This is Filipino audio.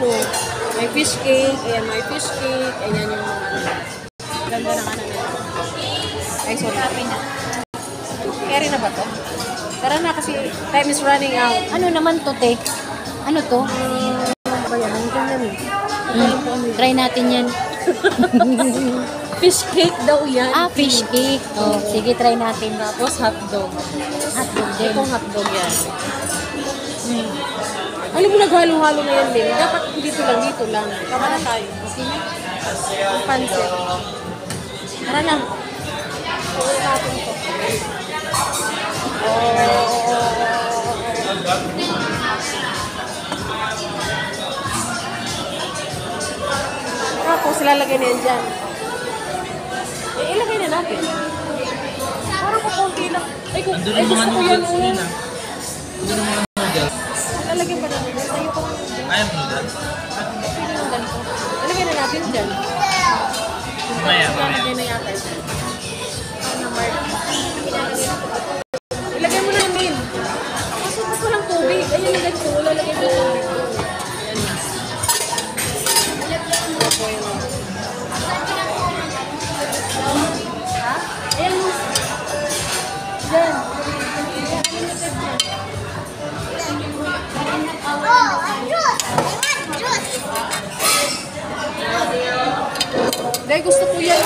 ano, may fish cake, ayan, may fish cake, ayan yung mga ano. Ganda ng ano nila. Ay, sorry. Carry na ba to? Tara na kasi time is running out. Ano naman to, te? Ano to? Ano ba yan? Ang ganda eh. Try natin yan. Fish cake daw yan. Ah, fish cake. Oh, sige, try natin. Tapos hotdog. Hotdog din. Itong hotdog yan. Alam mo, naghalo-halo na yan din. Dapat dito lang. Tama na tayo. Okay na? Ang pansit. Tara na. Tuloy natin ito. Tapos lalagay na yan dyan. Ilagay na natin. Parang kukunti lang. Ay, gusto ko yan. Lalagyan pa natin. Ayoko lang. Ayaw mo dyan? Ilagay na natin dyan. Maya. Ilagay na yata ito. Ilagay mo na Min. Masukot ko lang tubig. Ayun yung ganito. Lalagay mo lang. Ayan mo. Diyan. Dahil gusto ko yan.